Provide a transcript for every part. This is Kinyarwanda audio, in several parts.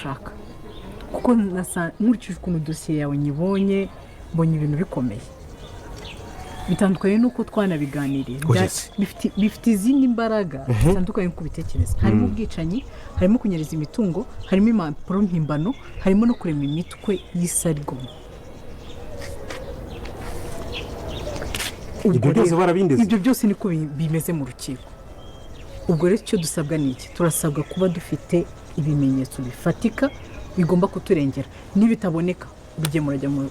shaka kuko nkurikije ukuntu dosiye yawe nyibonye mbonye ibintu bikomeye bitandukanye nuko twanabiganiriye bifite izindi mbaraga bitandukanye n'uko bitekereza harimo ubwicanyi harimo kunyereza imitungo harimo impapuro mpimbano harimo no kurema imitwe y'isarigomwa ibyo byose niko bimeze mu rukiko ubwo rero icyo dusabwa ni iki turasabwa kuba dufite ibimenyetso bifatika bigomba kuturengera nibitaboneka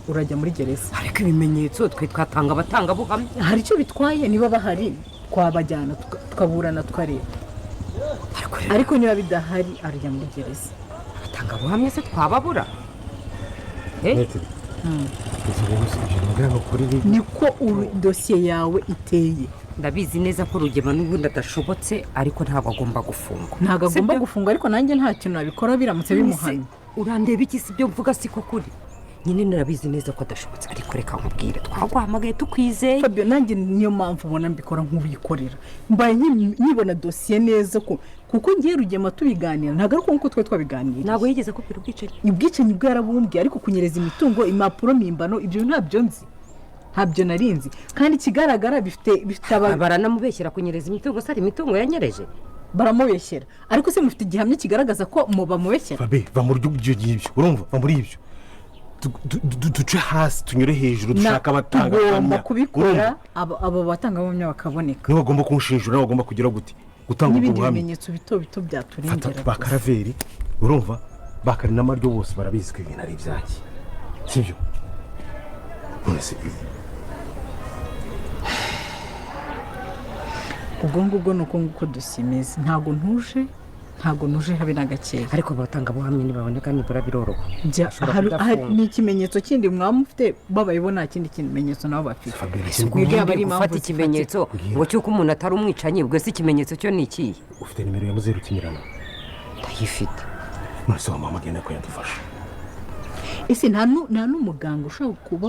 urajya muri gereza ariko ibimenyetso twe twatanga abatanga buhamya hari icyo bitwaye niba bahari twabajyana tukaburana tukareba ariko niba bidahari arajya muri gereza abatanga buhamya se twababura niko dosiye yawe iteye ndabizi neza ko Rugema n'ubundi adashobotse ariko ntabwo agomba gufungwa ntabwo agomba gufungwa ariko nanjye nta kintu nabikora biramutse bimuhanye urandeba iki si byo mvuga siko kuri nyine narabizi neza ko adashobotse ariko reka nkubwire twaguhamagaye tukwizeye Fabio nanjye niyo mpamvu ubona mbikora nk'ubikorera mbaye nyibona dosiye neza kuko ngiye Rugema tubiganira ntabwo ari uko twe twabiganira ntabwo yigeze kubwira ubwicanyi bwarabumbye ariko kunyereza imitungo impapuro mpimbano ibyo ntabyo nzi ntabyo narinzi kandi ikigaragara bifite baranamubeshyera kunyereza imitungo sari imitungo yanyereje baramubeshyera ariko se mufite igihamya kigaragaza ko bamubeshyera Fabio va muri ibyo urumva va muri ibyo duce hasi tunyure hejuru dushaka abatanga bagomba kubikora abo batanga buhamya bakaboneka niba bagomba kumushinjura bagomba kugira gute gutanga ubwo buhamya ibimenyetso bito byaturengera ba Karaveri urumva bakari n'amaryo bose barabizi ko ibintu ari ibyaki sibyo ubwo ngubwo ni uko nguko dusimeze ntabwo ntuje habe na gakeya ariko abatanga buhamya ntibaboneka nibura biroroha ni ikimenyetso kindi mwamufite babayeho nta kindi kimenyetso nabo bafite gufata ikimenyetso ngo cyuko umuntu atari umwicanyi ubwo se ikimenyetso cyo ni ikihe ufite nimero ya muzeru kimirana ndayifite nose mama agenda ko yadufasha ese nta n'umuganga ushobora kuba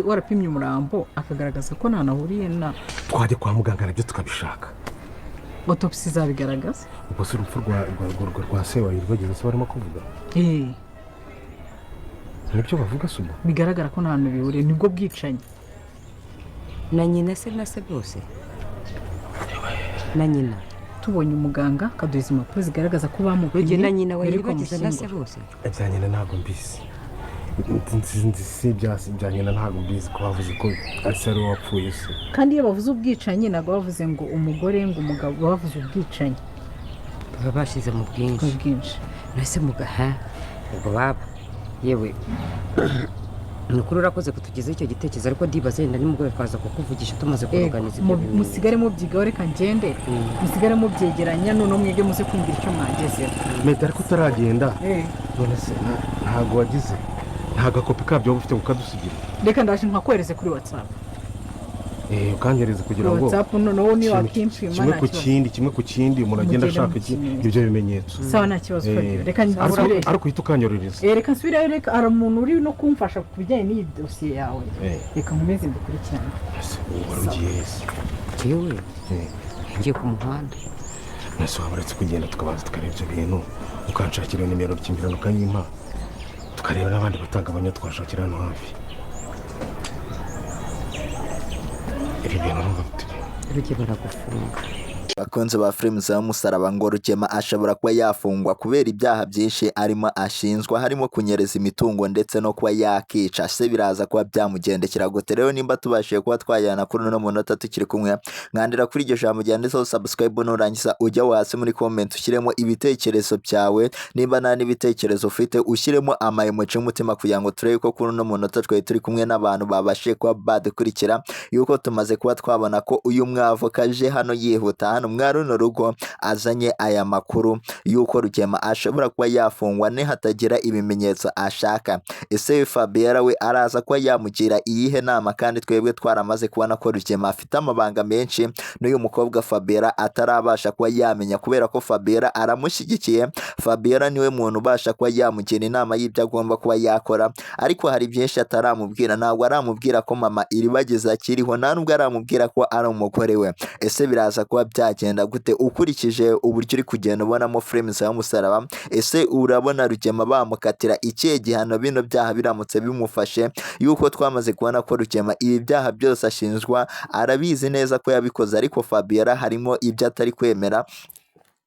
warapimye umurambo akagaragaza ko nta nahuriye na twajya kwa muganga nabyo tukabishaka autopsy zabigaragaza ubwo se urupfu rwa se wa IRIBAGIZA se barimo kuvuga nibyo bavuga se ubu bigaragara ko nta hantu bihuriye nibwo bwicanyi na nyina se na se bose na nyina tubonye umuganga akaduha impapuro zigaragaza ko bamubwiye na nyina wa IRIBAGIZA na se bose ibya nyina ntabwo mbizi ibya nyina ntabwo mbizi ko bavuze ko ari we wapfuye se kandi iyo bavuze ubwicanyi ntabwo bavuze ngo umugore ngo umugabo bavuze ubwicanyi baba bashyize mu bwinshi mbese mugaha ubwo baba yewe ni ukuri urakoze kutugezaho icyo gitekerezo ariko ndibaza yenda nimugore twaza kukuvugisha tumaze kuruganiza ibyo bintu musigare mubyigaho reka ngende musigare mubyegeranya none mwebwe muze kumvira icyo mwagezeho meta ariko utaragenda none se ntabwo wagize nta gakopi kabyo ufite kukadusigira reka ndaje nkakwereze kuri WhatsApp ukangereza kugira ngo WhatsApp noneho ni wakimpima kimwe ku kindi umuntu agenda ashaka ibyo bimenyetso sawa nta kibazo reka ariko uhita ukanyorereza reka nsubire reka hari umuntu uri no kumfasha ku bijyanye n'iyi dosiye yawe reka nkomeze mbikurikirane wari ugiye hese yewe ngiye ku muhanda mwese wabaretse kugenda tukabanza tukareba ibyo bintu ukanshakira nimero ry'imbirano ukanyimpa tukareba n'abandi batanga abanya twashakira hano hafi Rugema aragufunga bakunze ba filime y'umusaraba ngo Rugema ashobora kuba yafungwa kubera ibyaha byinshi arimo ashinzwa harimo kunyereza imitungo ndetse no kuba yakica se biraza kuba byamugendekera gute rero nimba tubashije kuba twajyana kuri no munota tukiri kumwe mwandira kuri iryo jambo ryanditseho subscribe nurangiza ujya hasi muri comment ushyiremo ibitekerezo byawe nimba nta n'ibitekerezo ufite ushyiremo amayemoji y'umutima kugira ngo turebe ko kuri no munota turi kumwe n'abantu babashije kuba badukurikira yuko tumaze kuba twabona ko uyu mwavoka aje hano yihuta hano mwaruno rugo azanye aya makuru yuko Rugema ashobora kuba yafungwa ne hatagira ibimenyetso ashaka ese Fabiola we araza kuba yamugira iyihe nama kandi twebwe twaramaze kubona ko Rugema afite amabanga menshi n'uyu mukobwa Fabiola atarabasha kuba yamenya kubera ko Fabiola aramushyigikiye Fabiola niwe muntu ubasha kuba yamugira inama y'ibyo agomba kuba yakora ariko hari byinshi ataramubwira ntabwo aramubwira ko mama IRIBAGIZA akiriho nta nubwo aramubwira ko ari umugore we ese biraza kuba byagira bizagenda gute ukurikije uburyo uri kugenda ubonamo filime y'umusaraba? Ese urabona Rugema bamukatira ikihe gihano bino byaha biramutse bimufashe, yuko twamaze kubona ko Rugema ibi byaha byose ashinjwa arabizi neza ko yabikoze, ariko Fabiola harimo ibyo atari kwemera,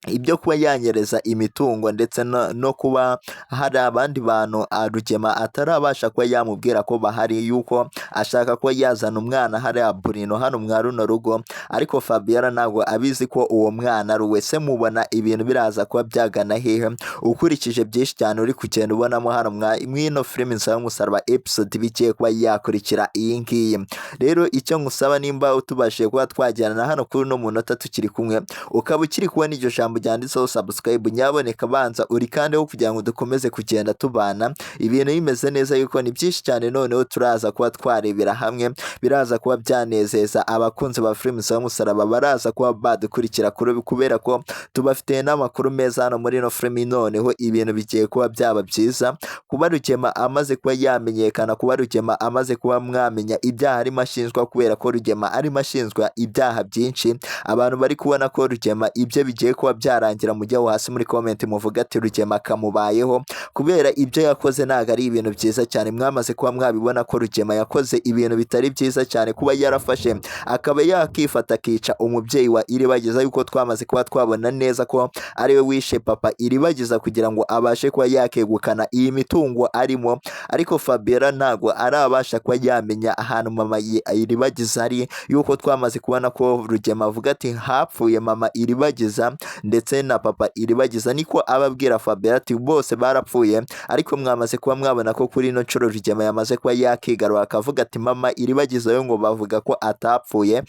ibyo kuba yanyereza imitungo ndetse no kuba hari abandi bantu Rugema atarabasha kuba yamubwira ko bahari, yuko ashaka ko yazana umwana hariya Burino hano mwa runo rugo, ariko Fabiola ntabwo abizi ko uwo mwana ari we. Se mubona ibintu biraza kuba byagana hehe ukurikije byinshi cyane uri kugenda ubonamo hano mwino filime y'umusaraba episode bigiye kuba yakurikira iyi ngiyi? Rero icyo ngusaba, nimba utubashije kuba twajyana hano kuri uno munota tukiri kumwe, ukaba ukiri kubona iryo jambo byanditseho subscribe, nyaboneka banza uri kandeho kugira ngo dukomeze kugenda tubana ibintu bimeze neza, yuko ni byinshi cyane noneho turaza kuba twarebera hamwe, biraza kuba byanezeza abakunzi ba filime y'umusaraba, baraza kuba badukurikira kubera ko tubafite n'amakuru meza hano muri no filime. Noneho ibintu bigiye kuba byaba byiza kuba Rugema amaze kuba yamenyekana, kuba Rugema amaze kuba mwamenya ibyaha arimo ashinjwa, kubera ko Rugema arimo ashinjwa ibyaha byinshi. Abantu bari kubona ko Rugema ibyo bigiye kuba byarangira, mujyaho hasi muri comment muvuga ati Rugema kamubayeho, kubera ibyo yakoze ntago ari ibintu byiza cyane. Mwamaze kuba mwabibona ko Rugema yakoze ibintu bitari byiza cyane, kuba yarafashe akaba yakifata akica umubyeyi wa Iribagiza, yuko twamaze kuba twabona neza ko ariwe wishe papa Iribagiza kugira ngo abashe kuba yakegukana iyi mitungo arimo, ariko Fabiola ntago arabasha kuba yamenya ahantu mama Iribagiza ari, yuko twamaze kubona ko Rugema avuga ati hapfuye mama Iribagiza ndetse na papa Iribagiza, niko ababwira Fabiola ati bose barapfuye. Ariko mwamaze kuba mwabona ko kuri ino nshuro Rugema yamaze kuba yakigarura akavuga ati mama Iribagiza yo ngo bavuga ko atapfuye,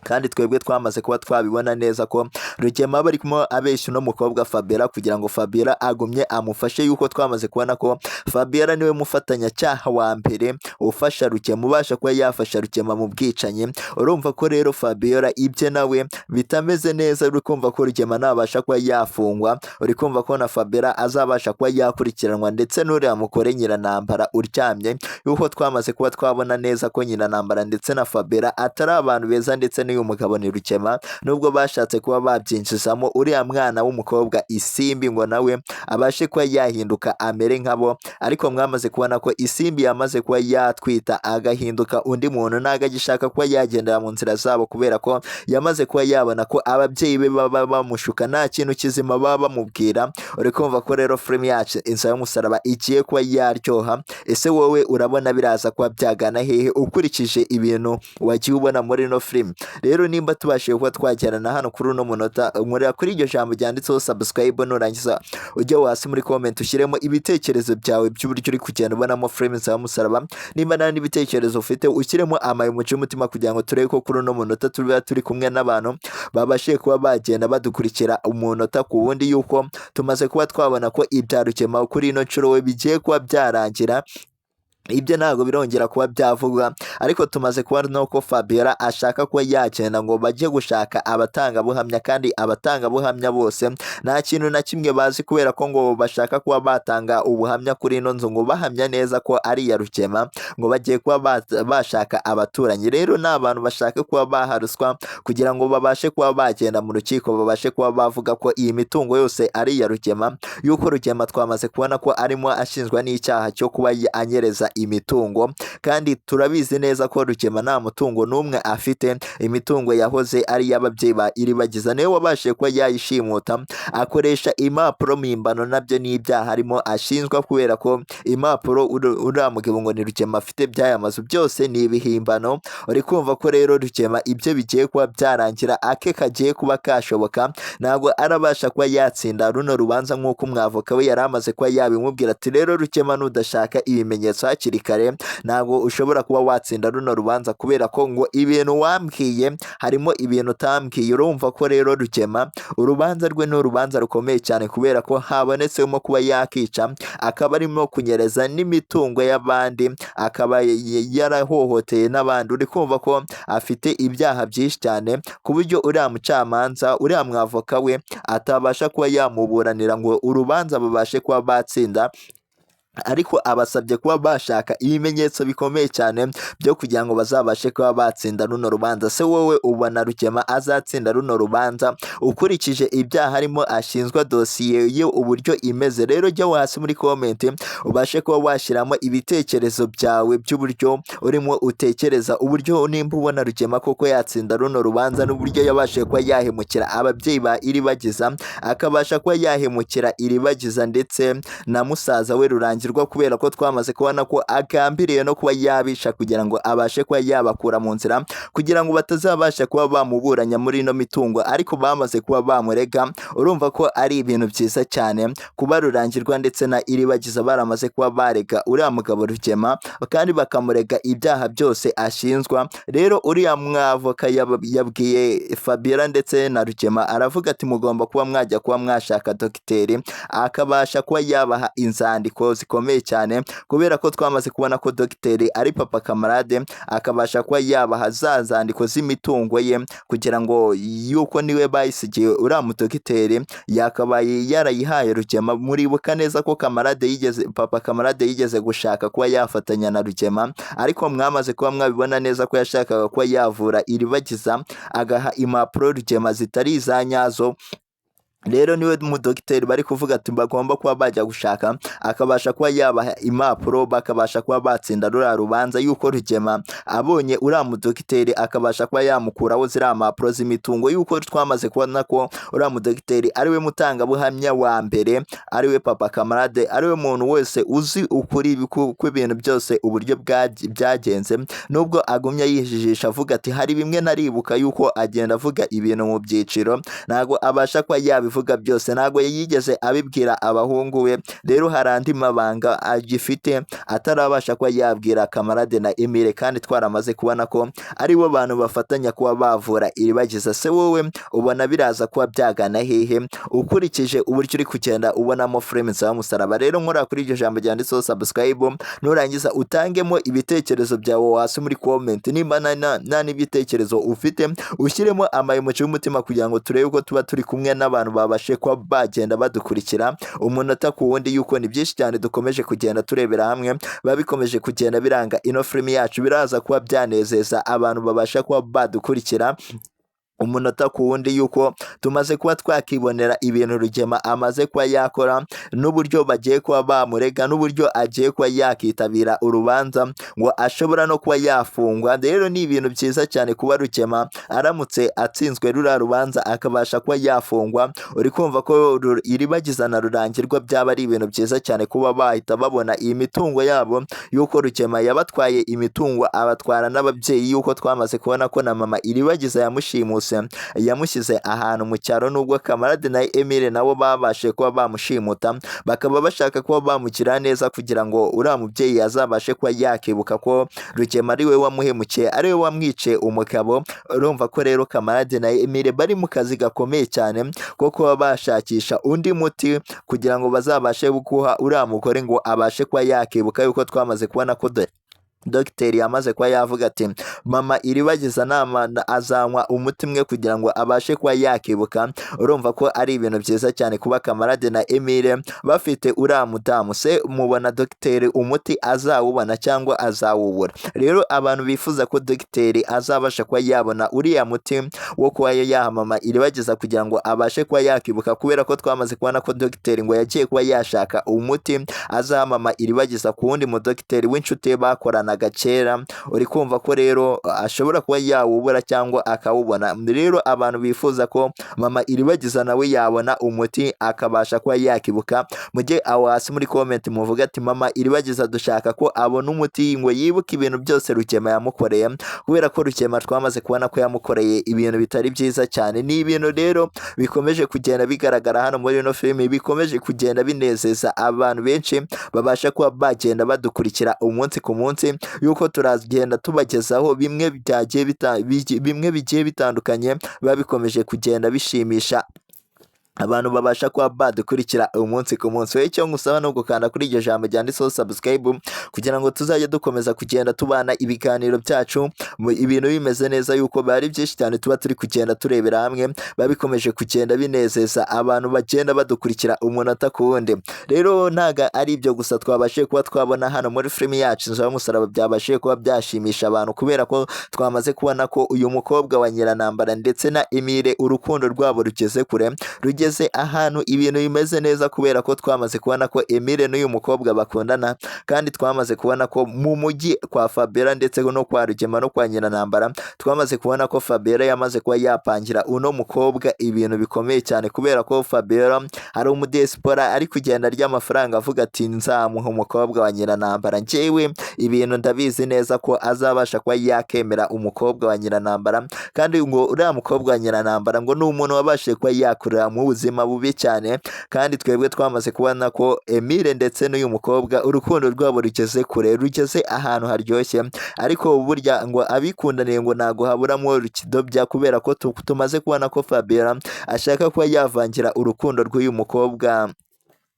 kandi twebwe twamaze kuba twabibona neza ko Rugema barimo abeshya no mukobwa Fabiola kugira ngo Fabiola agumye amufashe, yuko twamaze kubona ko Fabiola niwe mufatanyacyaha wa mbere ufasha Rugema, ubasha kuba yafasha Rugema mu bwicanyi. Urumva ko rero Fabiola ibye nawe bitameze neza, uri kumva ko Rugema nabasha kuba yafungwa, uri kumva ko na Fabiola azabasha kuba yakurikiranwa, ndetse n'uriya mukore Nyiranambara uryamye, yuko twamaze kuba twabona neza ko Nyiranambara ndetse na Fabiola atari abantu beza, ndetse n'uyu mugabo ni Rugema, nubwo bashatse kuba babyinjizamo uriya mwana w'umukobwa Isimbi ngo nawe abashe kuba yahinduka amere nkabo, ariko mwamaze kubona ko Isimbi yamaze kuba yatwita agahinduka undi muntu, ntago agishaka kuba yagendera mu nzira zabo, kubera ko yamaze kuba yabona ko ababyeyi be baba bamushuka, nta kintu kizima baba bamubwira. Uri kumva ko rero filime yacu Inzira y'umusaraba igiye kuba yaryoha. Ese wowe urabona biraza kuba byagana hehe ukurikije ibintu wagiye ubona muri no filime? Rero nimba tubashije kuba twajyana hano kuri uno munota, nkorera kuri iryo jambo ryanditseho subscribe, nurangiza ujye hasi muri comment ushyiremo ibitekerezo byawe by'uburyo uri kugenda ubonamo filime y'umusaraba. Nimba nta n'ibitekerezo ufite ushyiremo amayomoji y'umutima, kugira ngo turebe ko kuri uno munota turi kumwe n'abantu babashije kuba bagenda badukurikira umunota ku wundi, yuko tumaze kuba twabona ko ibya Rugema kuri ino nshuro we bigiye kuba byarangira. Ibyo ntabwo birongera kuba byavugwa, ariko tumaze kubona nuko Fabiola ashaka kuba yagenda ngo bajye gushaka abatangabuhamya, kandi abatangabuhamya bose nta kintu na kimwe bazi, kubera ko ngo bashaka kuba batanga ubuhamya kuri ino nzu, ngo bahamya neza ko ari iya Rugema, ngo bagiye kuba bashaka abaturanyi. Rero ni abantu bashaka kuba baharuswa kugira ngo babashe kuba bagenda mu rukiko, babashe kuba bavuga ko iyi mitungo yose ari iya Rugema, yuko Rugema twamaze kubona ko arimo ashinjwa n'icyaha cyo kuba anyereza imitungo, kandi turabizi neza ko Rugema nta mutungo n'umwe afite. Imitungo yahoze ari y'ababyeyi ba Iribagiza, niwe wabashije kuba yayishimuta akoresha impapuro mpimbano, nabyo ni ibyaha arimo ashinjwa, kubera ko impapuro uriya mugabo ngo ni Rugema afite by'aya mazu byose ni ibihimbano. Uri kumva ko rero Rugema ibyo bigiye kuba byarangira, ake kagiye kuba kashoboka, ntabwo arabasha kuba yatsinda runo rubanza nk'uko umwavoka we yari amaze kuba yabimubwira ati rero Rugema nudashaka ibimenyetso hakiri kare ntabwo ushobora kuba watsinda runo rubanza, kubera ko ngo ibintu wambwiye harimo ibintu utambwiye. Urumva ko rero Rugema urubanza rwe ni urubanza rukomeye cyane, kubera ko habonetsemo kuba yakica, akaba arimo kunyereza n'imitungo y'abandi, akaba yarahohoteye n'abandi. Uri kumva ko afite ibyaha byinshi cyane, ku buryo uriya mucamanza uriya mwavoka we atabasha kuba yamuburanira ngo urubanza babashe kuba batsinda. ariko abasabye kuba bashaka ibimenyetso bikomeye cyane byo kugira ngo bazabashe kuba batsinda runo rubanza. Se wowe ubona Rugema azatsinda runo rubanza ukurikije ibyaha arimo ashinzwa, dosiye ye uburyo imeze? Rero jya hasi muri comment ubashe kuba washyiramo ibitekerezo byawe by'uburyo urimo utekereza uburyo nimba ubona Rugema koko yatsinda runo rubanza, n'uburyo yabashe kuba yahemukira ababyeyi ba Iribagiza, akabasha kuba yahemukira Iribagiza ndetse na musaza we Rurangirwa, kubera ko twamaze kubona ko agambiriye no kuba yabisha kugira ngo abashe kuba yabakura mu nzira, kugira ngo batazabasha kuba bamuburanya muri ino mitungo, ariko bamaze kuba bamurega. Urumva ko ari ibintu byiza cyane kuba Rurangirwa ndetse na Iribagiza baramaze kuba barega uriya mugabo Rugema, kandi bakamurega ibyaha byose ashinjwa. Rero uriya mwavoka yabwiye Fabiola ndetse na Rugema, aravuga ati mugomba kuba mwajya kuba mwashaka dogiteri akabasha kuba yabaha inzandiko zikomeye cyane, kubera ko twamaze kubona ko dogiteri ari papa kamarade, akabasha kuba yabaha za nzandiko z'imitungo ye, kugira ngo yuko niwe bayisigiye uriya mudogiteri yakabaye yarayihaye Rugema. Muribuka neza ko papa kamarade yigeze gushaka kuba yafatanya na Rugema, ariko mwamaze kuba mwabibona neza ko yashakaga kuba yavura Iribagiza agaha impapuro Rugema zitari iza nyazo. Rero niwe mudogiteri bari kuvuga ati bagomba kuba bajya gushaka, akabasha kuba yabaha impapuro bakabasha kuba batsinda ruriya rubanza, yuko Rugema abonye uriya mudogiteri akabasha kuba yamukuraho ziriya mpapuro z'imitungo, yuko twamaze kubona ko uriya mudogiteri ariwe mutangabuhamya wa mbere, ariwe papa kamarade, ariwe muntu wese uzi ukuri kw'ibintu byose uburyo byagenze. Nubwo agumya yijijisha avuga ati hari bimwe naribuka yuko agenda avuga ibintu mu byiciro, ntago abasha kuba yabivuga byose, ntago yigeze abibwira abahungu we. Rero hari andi mabanga agifite atarabasha kuba yabwira kamarade na Emile, kandi twaramaze kubona ko aribo bantu bafatanya kuba bavura Iribagiza. Se wowe ubona biraza kuba byagana hehe ukurikije uburyo uri kugenda ubonamo frame za musaraba? Rero nkora kuri iryo jambo ryanditseho subscribe, nurangiza utangemo ibitekerezo byawe hasi muri comment. Nimba nta n'ibitekerezo ufite ushyiremo amayemoji y'umutima, kugira ngo turebe ko tuba turi kumwe n'abantu babashe kuba bagenda badukurikira umunota ku wundi, yuko ni byinshi cyane dukomeje kugenda turebera hamwe, babikomeje kugenda biranga ino filime yacu, biraza kuba byanezeza abantu babasha kuba badukurikira umunota ku wundi, yuko tumaze kuba twakibonera ibintu Rugema amaze kuba yakora, n'uburyo bagiye kuba bamurega, n'uburyo agiye kuba yakitabira urubanza ngo ashobora no kuba yafungwa. Rero ni ibintu byiza cyane kuba Rugema aramutse atsinzwe ruriya rubanza akabasha kuba yafungwa. Uri kumva ko Iribagiza na Rurangirwa byaba ari ibintu byiza cyane kuba bahita babona iyi mitungo yabo, yuko Rugema yabatwaye imitungo abatwara n'ababyeyi, yuko twamaze kubona ko na mama Iribagiza yamushyize ahantu mu cyaro, nubwo kamarade na Emile nabo babashe kuba bamushimuta, bakaba bashaka kuba bamugira neza kugira ngo uriya mubyeyi azabashe kuba yakibuka ko Rugema ari we wamuhemukiye, ari we wamwice umugabo. Urumva ko rero kamarade na Emile bari mu kazi gakomeye cyane ko kuba bashakisha undi muti, kugira ngo bazabashe guha uriya mugore ngo abashe kuba yakibuka, yuko twamaze kubona ko dogiteri yamaze kuba yavuga ati mama Iribagiza azanywa umuti umwe kugira ngo abashe kuba yakibuka. Urumva ko ari ibintu byiza cyane kuba kamarade na Emile bafite uriya mudamu. Se mubona dogiteri umuti azawubona cyangwa azawubura? Rero abantu bifuza ko dogiteri azabasha kuba yabona uriya muti wo kuba yaha mama Iribagiza kugira ngo abashe kuba yakibuka, kubera ko twamaze kubona ko dogiteri ngo yagiye kuba yashaka umuti azaha mama Iribagiza ku wundi mudogiteri w'inshuti bakorana kera. Uri kumva ko rero ashobora kuba yawubura cyangwa akawubona. Rero abantu bifuza ko mama Iribagiza nawe yabona umuti akabasha kuba yakibuka, mujye aho hasi muri comment muvuga ati mama Iribagiza dushaka ko abona umuti ngo yibuke ibintu byose Rugema yamukoreye, kubera ko Rugema twamaze kubona ko yamukoreye ibintu bitari byiza cyane. Ni ibintu rero bikomeje kugenda bigaragara hano muri ino filime, bikomeje kugenda binezeza abantu benshi babasha kuba bagenda badukurikira umunsi ku munsi, yuko turagenda tubagezaho bimwe bigiye bitandukanye biba bikomeje kugenda bishimisha abantu babasha kuba badukurikira umunsi ku munsi. Wowe icyo ngusaba no gukanda kuri iryo jambo ryanditseho subscribe kugira ngo tuzajye dukomeza kugenda tubana ibiganiro byacu ibintu bimeze neza, yuko bari byinshi cyane tuba turi kugenda turebera hamwe babikomeje kugenda binezeza abantu bagenda badukurikira umunota ku wundi. Rero ntaga ari ibyo gusa twabashije kuba twabona hano muri filimi yacu Inzira y'umusaraba, byabashije kuba byashimisha abantu kubera ko twamaze kubona ko uyu mukobwa wa Nyirantambara ndetse na Emile urukundo rwabo rugeze kure, rugeze ahantu ibintu bimeze neza kubera ko twamaze kubona ko Emile n'uyu mukobwa bakundana, kandi twamaze kubona ko mu mujyi kwa Fabiola ndetse no kwa Rugema no kwa Nyirantambara twamaze kubona ko Fabiola yamaze kuba yapangira uno mukobwa ibintu bikomeye cyane, kubera ko Fabiola hari umudespora ari kugenda arya amafaranga avuga ati nzamuha umukobwa wa Nyirantambara, njyewe ibintu ndabizi neza ko azabasha kuba yakemera umukobwa wa Nyirantambara, kandi ngo uriya mukobwa wa Nyirantambara ngo ni umuntu wabashije kuba yakurira mu buzima bubi cyane, kandi twebwe twamaze kubona ko Emile ndetse n'uyu mukobwa urukundo rwabo rugeze kure, rugeze ahantu haryoshye, ariko burya ngo abikundaniye ngo ntago haburamo rukidobya, kubera ko tumaze kubona ko Fabiola ashaka kuba yavangira urukundo rw'uyu mukobwa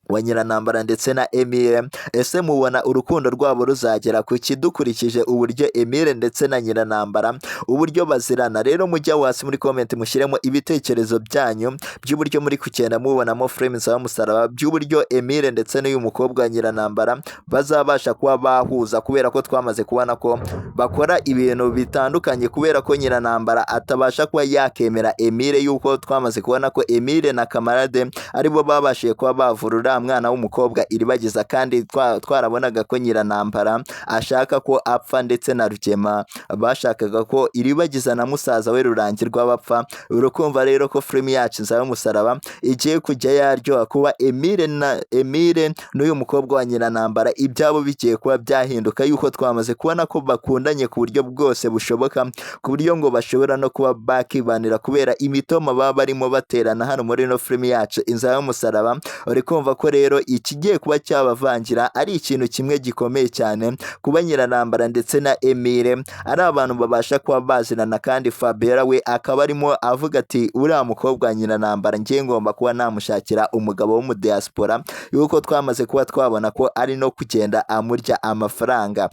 wa Nyirantambara ndetse na Emile. Ese mubona urukundo rwabo ruzagera ku kidukurikije uburyo Emile ndetse na Nyirantambara uburyo bazirana? Rero mujya hasi muri comment mushyiremo ibitekerezo byanyu by'uburyo muri kugenda mubonamo filimi Inzira y'umusaraba, by'uburyo Emile ndetse n'uyu mukobwa wa Nyirantambara bazabasha kuba bahuza, kubera ko twamaze kubona ko bakora ibintu bitandukanye, kubera ko Nyirantambara atabasha kuba yakemera Emile, yuko twamaze kubona ko Emile na kamarade aribo babashije kuba bavurura mwana w'umukobwa Iribagiza, kandi twarabonaga ko Nyirantambara ashaka ko apfa ndetse na Rugema bashakaga ko Iribagiza na musaza we Rurangirwa bapfa. Urukumva rero ko filimi yacu Inzira y'umusaraba igiye kujya yaryoha, kuba Emile n'uyu mukobwa wa Nyirantambara ibyabo bigiye kuba byahinduka, yuko twamaze kubona ko bakundanye ku buryo bwose bushoboka, ku buryo ngo bashobora no kuba bakibanira kubera imitoma baba barimo baterana hano muri no filimi yacu Inzira y'umusaraba. Uri kumva ko rero ikigiye kuba cyabavangira ari ikintu kimwe gikomeye cyane, kuba Nyirantambara ndetse na Emile ari abantu babasha kuba bazirana, kandi Fabiola we akaba arimo avuga ati uriya mukobwa wa Nyirantambara ngiye ngomba kuba namushakira umugabo w'umudiaspora, yuko twamaze kuba twabona ko ari no kugenda amurya amafaranga.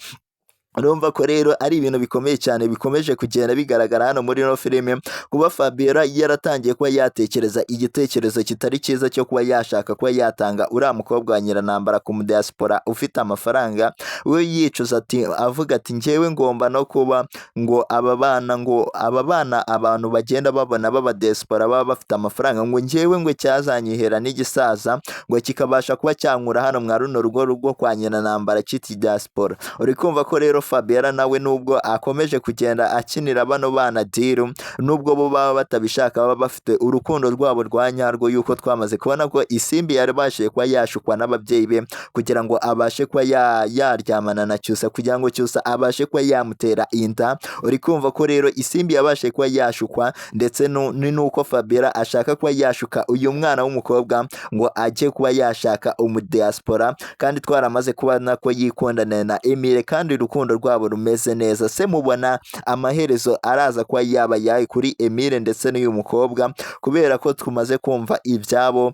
Urumva ko rero ari ibintu bikomeye cyane bikomeje kugenda bigaragara hano muri no filime, kuba Fabiola yaratangiye kuba yatekereza igitekerezo kitari cyiza cyo kuba yashaka kuba yatanga uriya mukobwa wa Nyirantambara ku mudiaspora ufite amafaranga, we yicuza ati avuga ati njyewe ngomba no kuba ngo aba bana abantu bagenda babona b'abadiaspora baba bafite amafaranga, ngo njyewe ngo cyazanyihera n'igisaza ngo kikabasha kuba cyankura hano mwa runo rugo rwo kwa Nyirantambara cy'iti diaspora. Uri kumva ko rero Fabiola nawe nubwo akomeje kugenda akinira bano bana diru, nubwo bo baba batabishaka baba bafite urukundo rwabo rwa nyarwo, yuko twamaze kubona ko Isimbi yarabashije kuba yashukwa n'ababyeyi be kugira ngo abashe kuba yaryamana na Cyusa, kugira ngo Cyusa abashe kuba yamutera inda. Uri kumva ko rero Isimbi yabashe kuba yashukwa, ndetse nuko Fabiola ashaka kuba yashuka uyu mwana w'umukobwa ngo ajye kuba yashaka umudiaspora, kandi twaramaze kubona ko yikundana na Emile kandi urukundo rwabo rumeze neza. Se mubona amaherezo araza kuba yaba yayi kuri Emile ndetse n'uyu mukobwa, kubera ko tumaze kumva ibyabo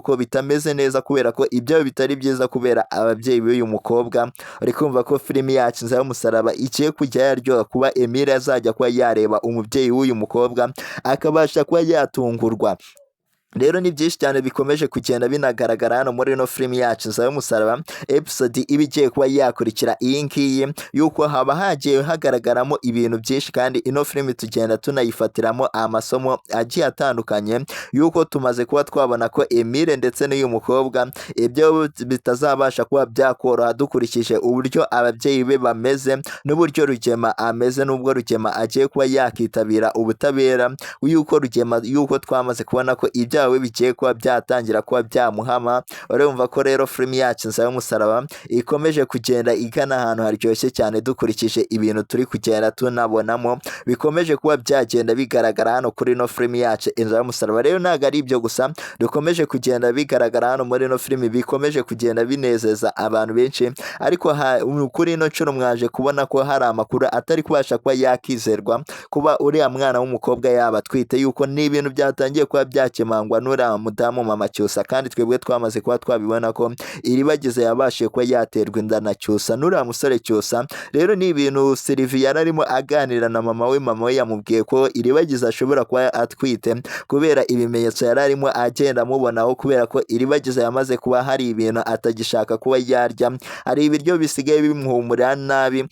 ko bitameze neza, kubera ko ibyabo bitari byiza kubera ababyeyi b'uyu mukobwa. Uri kumva ko filimi yacu Inzira y'umusaraba igiye kujya yaryoha, kuba Emile azajya kuba yareba umubyeyi w'uyu mukobwa akabasha kuba yatungurwa. Rero ni byinshi cyane bikomeje kugenda binagaragara hano muri no filimi yacu Inzira y'umusaraba episode iba igiye kuba yakurikira iyi ngiyi, yuko haba hagiye hagaragaramo ibintu byinshi, kandi ino filimi tugenda tunayifatiramo amasomo agiye atandukanye, yuko tumaze kuba twabona ko Emile ndetse n'uyu mukobwa ibyo bitazabasha kuba byakoroha dukurikije uburyo ababyeyi be bameze n'uburyo Rugema ameze, n'ubwo Rugema agiye kuba yakitabira ubutabera, yuko twamaze kubona ko ibyawe bigiye kuba byatangira kuba byamuhama. Urumva ko rero filimi yacu Inzira y'umusaraba ikomeje kugenda igana ahantu haryoshye cyane, dukurikije ibintu turi kugenda tunabonamo bikomeje kuba byagenda bigaragara hano kuri no filimi yacu Inzira y'umusaraba. Rero ntabwo ari ibyo gusa dukomeje kugenda bigaragara hano muri no filimi, bikomeje kugenda binezeza abantu benshi, ariko kuri ino nshuro mwaje kubona ko hari amakuru atari kubasha kuba yakizerwa, kuba uriya mwana w'umukobwa yaba atwite, yuko ni ibintu byatangiye kuba byakemangwa gutangwa n'uriya mudamu mama Cyusa, kandi twebwe twamaze kuba twabibona ko Iribagiza yabashije kuba yaterwa inda na Cyusa n'uriya musore Cyusa. Rero ni ibintu Sylvie arimo aganira na mama we yamubwiye ko Iribagiza ashobora kuba atwite kubera ibimenyetso yari arimo agenda amubonaho, kubera ko Iribagiza yamaze kuba hari ibintu atagishaka kuba yarya, hari ibiryo bisigaye bimuhumurira nabi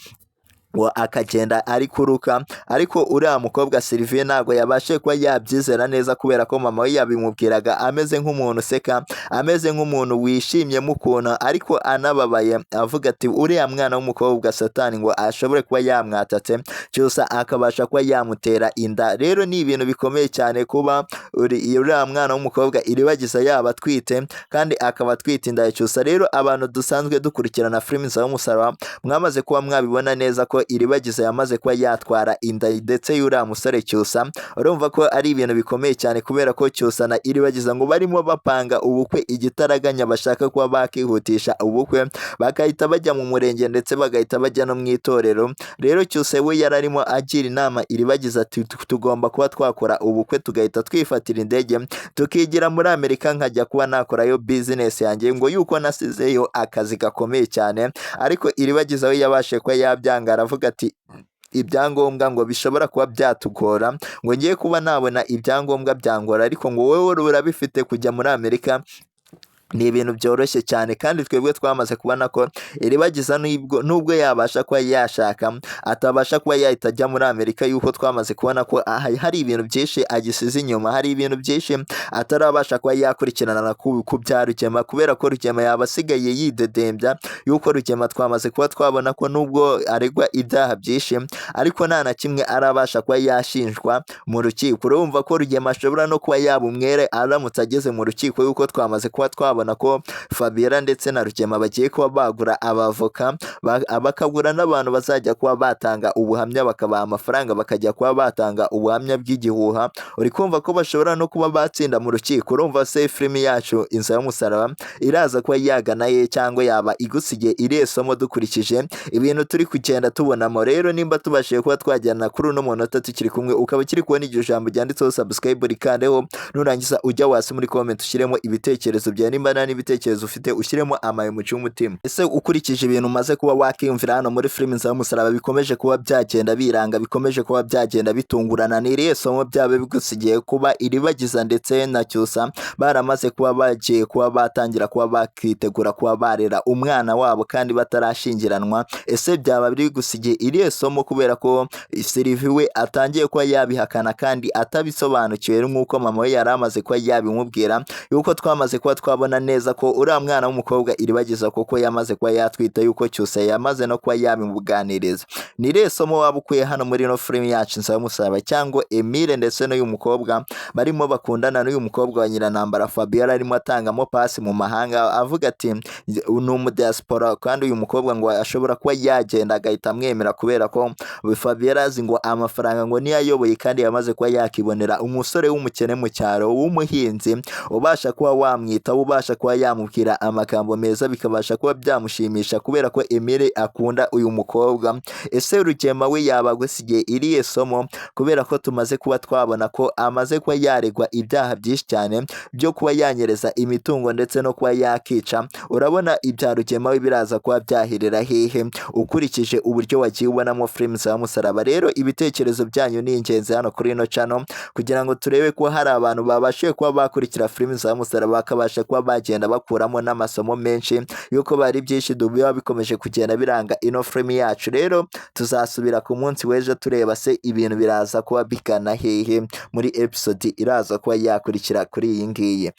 akagenda ari kuruka. Ariko uriya mukobwa Sylvie ntabwo yabashe kuba yabyizera neza, kubera ko mama we yabimubwiraga ameze nk'umuntu useka, ameze nk'umuntu wishimye mukuna, ariko anababaye avuga ati uriya mwana w'umukobwa Satani ngo ashobore kuba yamwatatse Cyusa akabasha kuba yamutera inda. Rero ni ibintu bikomeye cyane kuba uriya mwana w'umukobwa Iribagiza yaba atwite kandi akaba atwite inda ya Cyusa. Rero abantu dusanzwe dukurikirana filimi za Umusaraba mwamaze kuba mwabibona neza ko Iribagiza yamaze kuba yatwara inda ndetse y'uriya musore Cyusa. Urumva ko ari ibintu bikomeye cyane, kubera ko Cyusa na Iribagiza ngo barimo bapanga ubukwe igitaraganya, bashaka kuba bakihutisha ubukwe bagahita bajya mu murenge ndetse bagahita bajya no mu itorero. Rero Cyusa we yararimo agira inama Iribagiza ati tugomba kuba twakora ubukwe tugahita twifatira indege tukigira muri Amerika, nkajya kuba nakorayo business yanjye, ngo yuko nasizeyo akazi gakomeye cyane. Ariko Iribagiza we yabashe kuba yabyanga, aravuga ati ibyangombwa ngo bishobora kuba byatugora, ngo ngiye kuba nabona ibyangombwa byangora, ariko ngo wowe urabifite kujya muri Amerika ni ibintu byoroshye cyane. Kandi twebwe twamaze kubona ko Iribagiza nubwo yabasha kuba yashaka atabasha kuba yahita ajya muri Amerika, yuko twamaze kubona ko hari ibintu byinshi agisize inyuma, hari ibintu byinshi atarabasha kuba yakurikirana ku bya Rugema, kubera ko Rugema yaba asigaye yidedembya, yuko Rugema twamaze kuba twabona ko nubwo aregwa ibyaha byinshi ariko nta na kimwe arabasha kuba yashinjwa mu rukiko. Urumva ko Rugema ashobora no kuba yaba umwere aramutse ageze mu rukiko, yuko twamaze kuba twabona ko Fabiola ndetse na Rugema bagiye kuba bagura abavoka, bakagura n'abantu bazajya kuba batanga ubuhamya, bakabaha amafaranga bakajya kuba batanga ubuhamya bw'igihuha. Uri kumva ko bashobora no kuba batsinda mu rukiko. Urumva se filimi yacu Inzira y'Umusaraba iraza kuba yagana ye cyangwa yaba igusigiye irihe somo dukurikije ibintu turi kugenda tubonamo. Rero nimba tubashije kuba twajyana kuri uno munota tukiri kumwe, ukaba kiri kubona iryo jambo ryanditseho subscribe rikandeho, nurangiza ujya wasi muri comment ushyiremo ibitekerezo byawe, nimba n'ibitekerezo ufite ushyiremo amayemuci y'umutima. Ese ukurikije ibintu umaze kuba wakiyumvira hano muri filimi za Umusaraba bikomeje kuba byagenda biranga, bikomeje kuba byagenda bitungurana, ni irihe somo byabe bigusigiye kuba Iribagiza ndetse na Cyusa baramaze kuba bagiye kuba batangira kuba bakitegura kuba barera umwana wabo kandi batarashingiranwa? Ese byaba biri gusigiye irihe somo, kubera ko Sylvie we atangiye kuba yabihakana kandi atabisobanukiwe nk'uko mama we yari amaze kuba yabimubwira, yuko twamaze kuba twabona neza ko uriya mwana w'umukobwa Iribagiza koko yamaze kuba yatwita, yuko Cyusa yamaze no kuba yabimuganiriza. Ni irihe somo waba ukuye hano muri ino filimi yacu Inzira y'Umusaraba? Cyangwa Emile ndetse n'uyu mukobwa barimo bakundana, n'uyu mukobwa wa Nyirantambara Fabiola arimo atangamo pasi mu mahanga, avuga ati ni umudiaspora, kandi uyu mukobwa ngo ashobora kuba yagenda agahita amwemera, kubera ko Fabiola azi ngo amafaranga ngo niyo ayoboye, kandi yamaze kuba yakibonera umusore w'umukene mu cyaro w'umuhinzi ubasha kuba wamwita, ubasha kuba yamubwira amagambo meza bikabasha kuba byamushimisha, kubera ko Emile akunda uyu mukobwa. Ese Rugema we yaba gusigiye irihe somo, kubera ko tumaze kuba twabona ko amaze kuba yaregwa ibyaha byinshi cyane byo kuba yanyereza imitungo ndetse no kuba yakica? Urabona ibya Rugema we biraza kuba byahirira hehe ukurikije uburyo wagiye ubonamo filimi za Umusaraba? Rero ibitekerezo byanyu ni ingenzi hano kuri ino channel, kugira ngo turebe ko hari abantu babashije kuba bakurikira filimi za Umusaraba bakabasha kuba bagenda bakuramo n'amasomo menshi, yuko bari byinshi biba bikomeje kugenda biranga ino filimi yacu. Rero tuzasubira ku munsi w'ejo tureba se ibintu biraza kuba bigana hehe muri episode iraza kuba yakurikira kuri iyi ngiyi.